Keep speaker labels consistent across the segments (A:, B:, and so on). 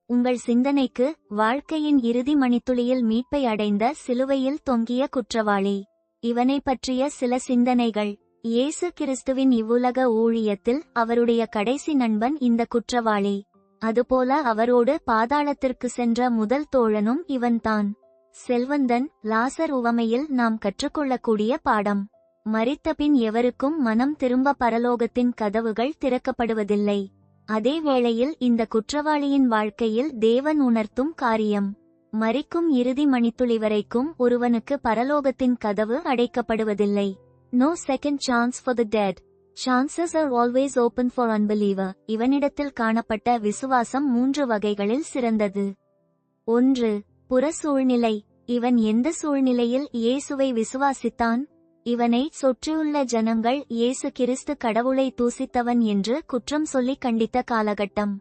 A: உங்கள் சிந்தனைக்கு, வாழ்க்கையின் இறுதி மணித்துளியில் மீட்பை அடைந்த சிலுவையில் தொங்கிய குற்றவாளி. இவனை பற்றிய சில சிந்தனைகள். இயேசு கிறிஸ்துவின் இவ்வுலக ஊழியத்தில் அவருடைய கடைசி நண்பன் இந்த குற்றவாளி. அதுபோல அவரோடு பாதாளத்திற்கு சென்ற முதல் தோழனும் இவன்தான். செல்வந்தன் லாசர் உவமையில் நாம் கற்றுக்கொள்ளக்கூடிய பாடம். மரித்தபின் எவருக்கும் மனம் திரும்ப பரலோகத்தின் கதவுகள் திறக்கப்படுவதில்லை. அதே வேளையில் இந்த குற்றவாளியின் வாழ்க்கையில் தேவன் உணர்த்தும் காரியம். மரிக்கும் இறுதி மணித்துளி வரைக்கும் ஒருவனுக்கு பரலோகத்தின் கதவு அடைக்கப்படுவதில்லை. No second chance for the dead. Chances are always open for unbeliever. இவனிடத்தில் காணப்பட்ட விசுவாசம் 3 வகைகளில் சிறந்தது. 1. புற சூழ்நிலை. இவன் எந்த சூழ்நிலையில் இயேசுவை விசுவாசித்தான்? இவனை சுற்றியுள்ள ஜனங்கள் இயேசு கிறிஸ்து கடவுளை தூசித்தவன் என்று குற்றம் சொல்லி கண்டித்த காலகட்டம்.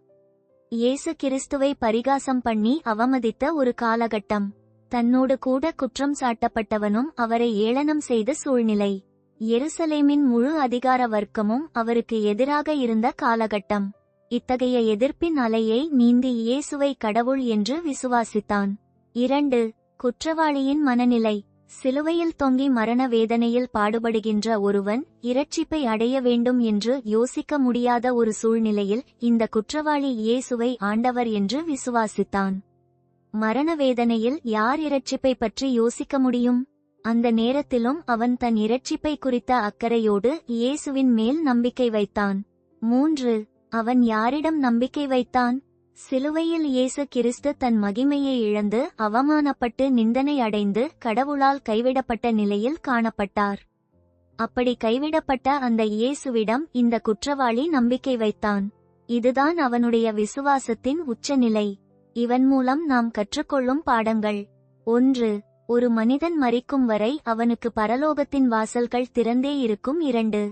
A: இயேசு கிறிஸ்துவை பரிகாசம் பண்ணி அவமதித்த ஒரு காலகட்டம். தன்னோடு கூட குற்றம் சாட்டப்பட்டவனும் அவரை ஏளனம் செய்த சூழ்நிலை. எருசலேமின் முழு அதிகார வர்க்கமும் அவருக்கு எதிராக இருந்த காலகட்டம். இத்தகைய எதிர்ப்பின் அலையை நீந்தி இயேசுவை கடவுள் என்று விசுவாசித்தான். 2. குற்றவாளியின் மனநிலை. சிலுவையில் தொங்கி மரண வேதனையில் பாடுபடுகின்ற ஒருவன் இரட்சிப்பை அடைய வேண்டும் என்று யோசிக்க முடியாத ஒரு சூழ்நிலையில் இந்த குற்றவாளி இயேசுவை ஆண்டவர் என்று விசுவாசித்தான். மரண வேதனையில் யார் இரட்சிப்பை பற்றி யோசிக்க முடியும்? அந்த நேரத்திலும் அவன் தன் இரட்சிப்பை குறித்த அக்கறையோடு இயேசுவின் மேல் நம்பிக்கை வைத்தான். 3. அவன் யாரிடம் நம்பிக்கை வைத்தான்? சிலுவையில் இயேசு கிறிஸ்து தன் மகிமையை இழந்து அவமானப்பட்டு நிந்தனை அடைந்து கடவுளால் கைவிடப்பட்ட நிலையில் காணப்பட்டார். அப்படி கைவிடப்பட்ட அந்த இயேசுவிடம் இந்த குற்றவாளி நம்பிக்கை வைத்தான். இதுதான் அவனுடைய விசுவாசத்தின் உச்சநிலை. இவன் மூலம் நாம் கற்றுக்கொள்ளும் பாடங்கள். 1. ஒரு மனிதன் மரிக்கும் வரை அவனுக்கு பரலோகத்தின் வாசல்கள் திறந்தே இருக்கும். 2.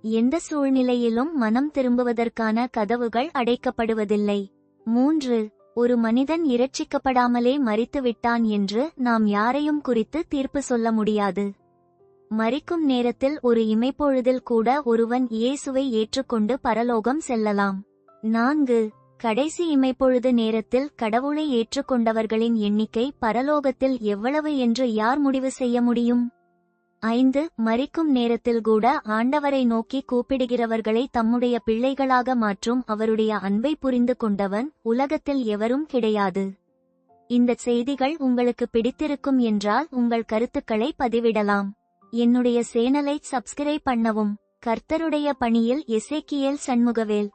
A: எந்த சூழ்நிலையிலும் மனம் திரும்புவதற்கான கதவுகள் அடைக்கப்படுவதில்லை. 3. ஒரு மனிதன் இரட்சிக்கப்படாமலே மரித்துவிட்டான் என்று நாம் யாரையும் குறித்து தீர்ப்பு சொல்ல முடியாது. மரிக்கும் நேரத்தில் ஒரு இமைப்பொழுதில் கூட ஒருவன் இயேசுவை ஏற்றுக்கொண்டு பரலோகம் செல்லலாம். 4. கடைசி இமைப்பொழுது நேரத்தில் கடவுளை ஏற்றுக்கொண்டவர்களின் எண்ணிக்கை பரலோகத்தில் எவ்வளவு என்று யார் முடிவு செய்ய முடியும்? 5. மரிக்கும் நேரத்தில் கூட ஆண்டவரை நோக்கி கூப்பிடுகிறவர்களை தம்முடைய பிள்ளைகளாக மாற்றும் அவருடைய அன்பை புரிந்து கொண்டவன் உலகத்தில் எவரும் கிடையாது. இந்த செய்திகள் உங்களுக்கு பிடித்திருக்கும் என்றால் உங்கள் கருத்துக்களை பதிவிடலாம். என்னுடைய சேனலை சப்ஸ்கிரைப் பண்ணவும். கர்த்தருடைய பணியில் எசேக்கியேல் சண்முகவேல்.